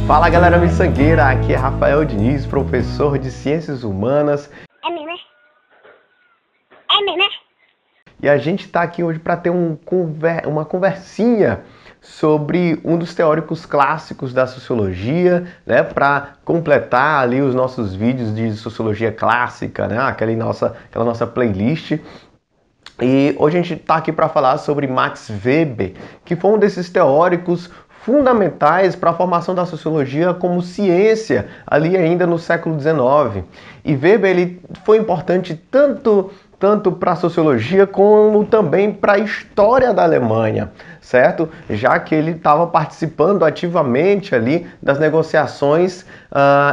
Fala galera miçangueira, aqui é Rafael Diniz, professor de Ciências Humanas. É mesmo, é? É mesmo, é? E a gente está aqui hoje para ter uma conversinha sobre um dos teóricos clássicos da sociologia, né, para completar ali os nossos vídeos de sociologia clássica, né, aquela nossa playlist. E hoje a gente está aqui para falar sobre Max Weber, que foi um desses teóricos fundamentais para a formação da sociologia como ciência, ali ainda no século XIX. E Weber ele foi importante tanto para a sociologia como também para a história da Alemanha, certo? Já que ele estava participando ativamente ali das negociações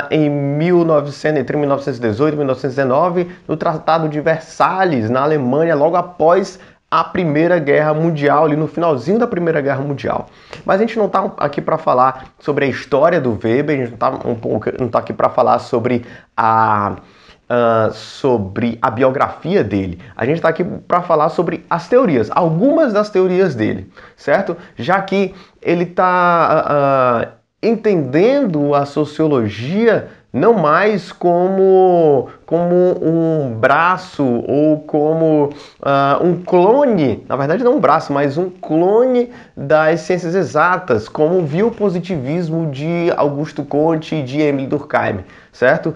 entre 1918 e 1919 no Tratado de Versalhes, na Alemanha, logo após a Primeira Guerra Mundial, ali no finalzinho da Primeira Guerra Mundial. Mas a gente não está aqui para falar sobre a história do Weber, a gente não está aqui para falar sobre a biografia dele. A gente está aqui para falar sobre as teorias, algumas das teorias dele, certo? Já que ele está entendendo a sociologia não mais como um braço ou como um clone, na verdade não um braço, mas um clone das ciências exatas, como viu o positivismo de Augusto Comte e de Émile Durkheim, certo?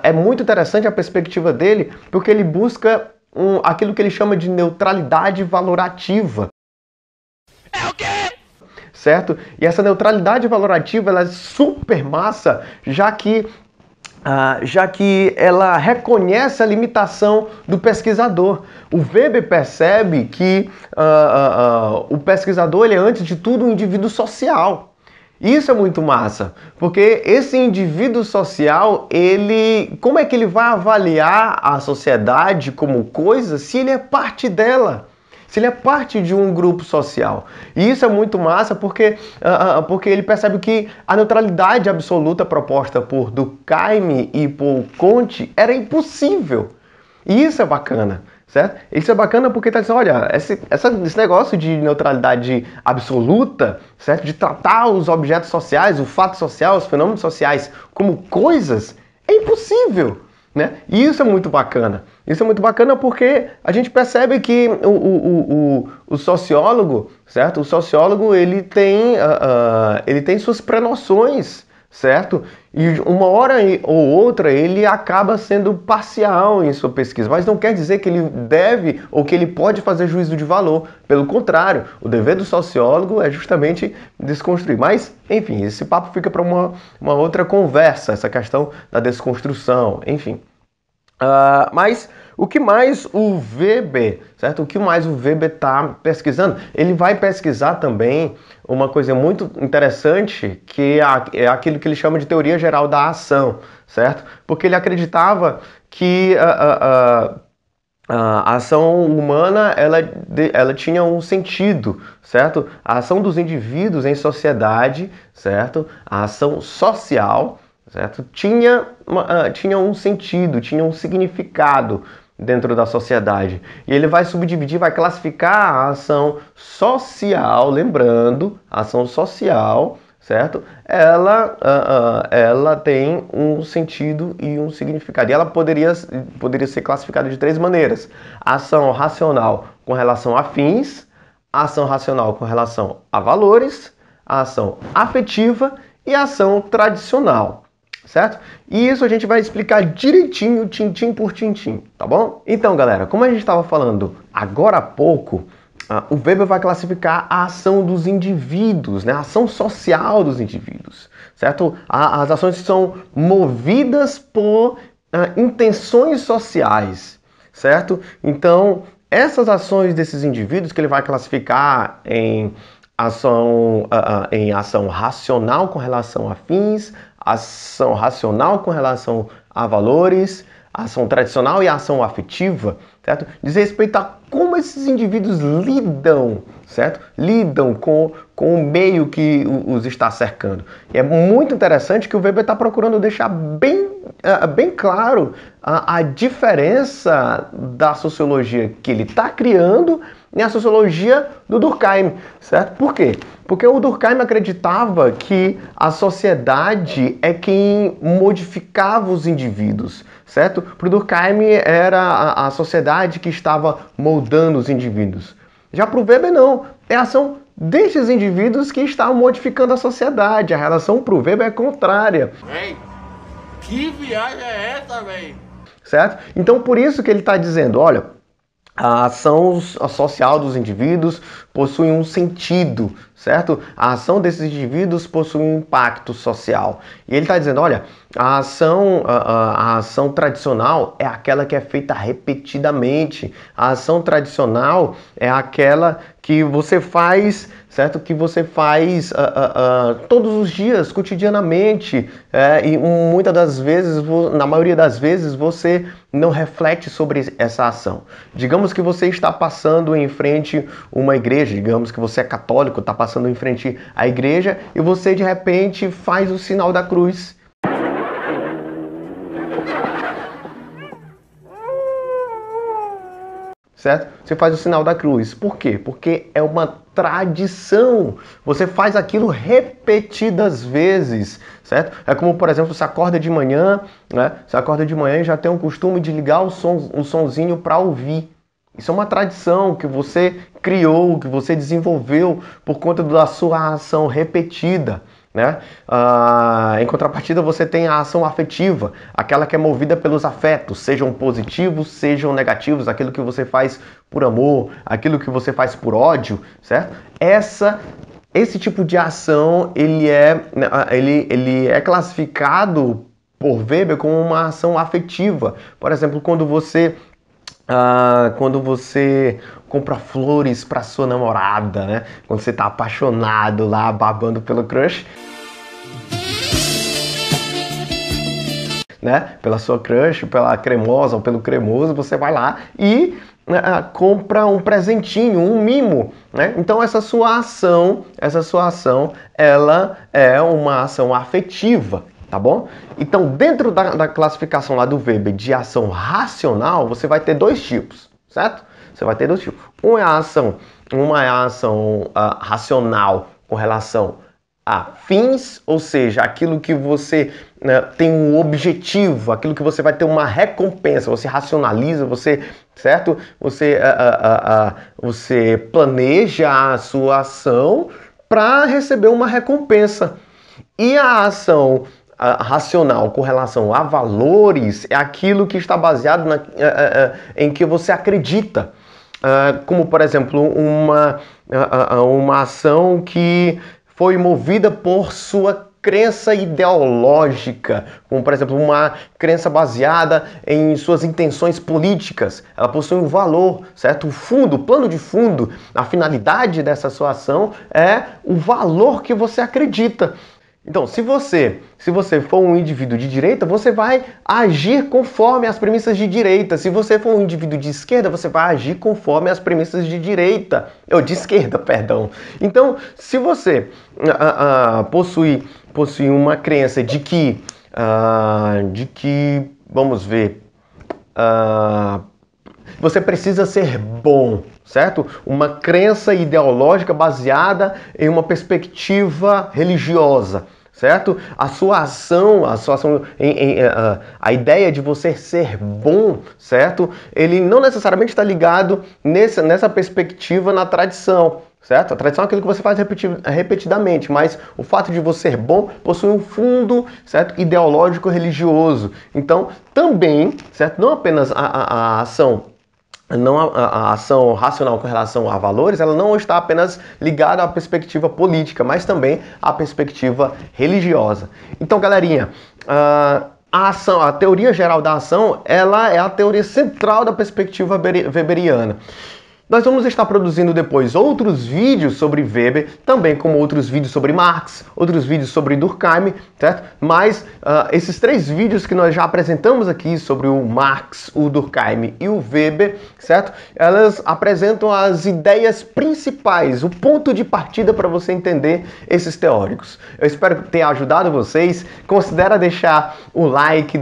É muito interessante a perspectiva dele, porque ele busca aquilo que ele chama de neutralidade valorativa. É o quê? Certo? E essa neutralidade valorativa ela é super massa, já que ela reconhece a limitação do pesquisador. O Weber percebe que o pesquisador ele é, antes de tudo, um indivíduo social. Isso é muito massa, porque esse indivíduo social, como é que ele vai avaliar a sociedade como coisa se ele é parte dela? Se ele é parte de um grupo social. E isso é muito massa porque ele percebe que a neutralidade absoluta proposta por Durkheim e por Comte era impossível. E isso é bacana, certo? Isso é bacana porque tá dizendo, olha, esse negócio de neutralidade absoluta, certo? De tratar os objetos sociais, o fato social, os fenômenos sociais como coisas, é impossível. Né? E isso é muito bacana. Isso é muito bacana porque a gente percebe que o sociólogo, certo? O sociólogo ele tem suas prenoções, certo? E uma hora ou outra ele acaba sendo parcial em sua pesquisa, mas não quer dizer que ele deve ou que ele pode fazer juízo de valor. Pelo contrário, o dever do sociólogo é justamente desconstruir. Mas, enfim, esse papo fica para uma outra conversa, essa questão da desconstrução, enfim. Mas o que mais o Weber, certo? O que mais o Weber está pesquisando? Ele vai pesquisar também uma coisa muito interessante, que é aquilo que ele chama de teoria geral da ação, certo? Porque ele acreditava que a ação humana ela tinha um sentido, certo? A ação dos indivíduos em sociedade, certo? A ação social, certo? Tinha um sentido, tinha um significado dentro da sociedade. E ele vai subdividir, vai classificar a ação social, lembrando, a ação social, certo? Ela tem um sentido e um significado. E ela poderia ser classificada de três maneiras. Ação racional com relação a fins, ação racional com relação a valores, a ação afetiva e a ação tradicional. Certo? E isso a gente vai explicar direitinho, tintim por tintim, tá bom? Então, galera, como a gente estava falando agora há pouco, o Weber vai classificar a ação dos indivíduos, né? A ação social dos indivíduos, certo? As ações são movidas por intenções sociais, certo? Então, essas ações desses indivíduos que ele vai classificar em ação racional com relação a fins, ação racional com relação a valores, ação tradicional e ação afetiva, certo? Diz respeito a como esses indivíduos lidam, certo? Lidam com o meio que os está cercando. E é muito interessante que o Weber está procurando deixar bem claro a diferença da sociologia que ele está criando e a sociologia do Durkheim, certo? Por quê? Porque o Durkheim acreditava que a sociedade é quem modificava os indivíduos, certo? Para o Durkheim era a sociedade que estava moldando os indivíduos. Já para o Weber não, é a ação destes indivíduos que estavam modificando a sociedade. A relação para o Weber é contrária. Véi, que viagem é essa, véi? Certo? Então por isso que ele está dizendo, olha, a ação social dos indivíduos possui um sentido, certo? A ação desses indivíduos possui um impacto social. E ele está dizendo, olha, a ação tradicional é aquela que é feita repetidamente. A ação tradicional é aquela que você faz, certo? Que você faz todos os dias, cotidianamente. E muitas das vezes, na maioria das vezes, você não reflete sobre essa ação. Digamos que você está passando em frente a uma igreja, digamos que você é católico, está passando em frente à igreja e você de repente faz o sinal da cruz. Certo? Você faz o sinal da cruz. Por quê? Porque é uma tradição. Você faz aquilo repetidas vezes, certo? É como, por exemplo, você acorda de manhã, né? Você acorda de manhã e já tem o costume de ligar o sonzinho para ouvir. Isso é uma tradição que você criou, que você desenvolveu por conta da sua ação repetida, né? Em contrapartida, você tem a ação afetiva, aquela que é movida pelos afetos, sejam positivos, sejam negativos, aquilo que você faz por amor, aquilo que você faz por ódio, certo? Esse tipo de ação, ele é classificado por Weber como uma ação afetiva. Por exemplo, quando você compra flores para sua namorada, né? Quando você tá apaixonado lá, babando pelo crush, né? Pela sua crush, pela cremosa ou pelo cremoso, você vai lá e compra um presentinho, um mimo, né? Então essa sua ação, ela é uma ação afetiva. Tá bom? Então, dentro da classificação lá do Weber de ação racional, você vai ter dois tipos, certo? Você vai ter dois tipos. Uma é a ação racional com relação a fins, ou seja, aquilo que você tem um objetivo, aquilo que você vai ter uma recompensa, você racionaliza, certo? Você planeja a sua ação para receber uma recompensa. E a ação racional com relação a valores é aquilo que está baseado em que você acredita. Como, por exemplo, uma ação que foi movida por sua crença ideológica, como, por exemplo, uma crença baseada em suas intenções políticas. Ela possui um valor, certo? O fundo, o plano de fundo, a finalidade dessa sua ação é o valor que você acredita. Então, se você for um indivíduo de direita, você vai agir conforme as premissas de direita. Se você for um indivíduo de esquerda, você vai agir conforme as premissas de direita. Ou de esquerda, perdão. Então, se você possui uma crença de que, vamos ver, você precisa ser bom, certo? Uma crença ideológica baseada em uma perspectiva religiosa, certo? A sua ação, a ideia de você ser bom, certo? Ele não necessariamente está ligado nessa perspectiva na tradição, certo? A tradição é aquilo que você faz repetidamente, mas o fato de você ser bom possui um fundo, certo? Ideológico religioso. Então, também, certo? Não apenas a ação racional com relação a valores, ela não está apenas ligada à perspectiva política, mas também à perspectiva religiosa. Então, galerinha, a teoria geral da ação, ela é a teoria central da perspectiva weberiana. Nós vamos estar produzindo depois outros vídeos sobre Weber, também como outros vídeos sobre Marx, outros vídeos sobre Durkheim, certo? Mas esses 3 vídeos que nós já apresentamos aqui sobre o Marx, o Durkheim e o Weber, certo? Elas apresentam as ideias principais, o ponto de partida para você entender esses teóricos. Eu espero ter ajudado vocês. Considera deixar o like,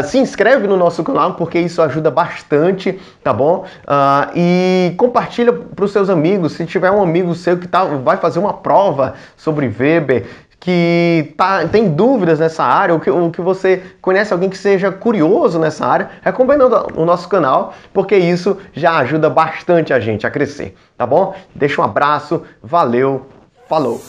se inscreve no nosso canal, porque isso ajuda bastante, tá bom? E e compartilha para os seus amigos. Se tiver um amigo seu que vai fazer uma prova sobre Weber, que tem dúvidas nessa área, ou que você conhece alguém que seja curioso nessa área, recomenda o nosso canal, porque isso já ajuda bastante a gente a crescer, tá bom? Deixa um abraço, valeu, falou!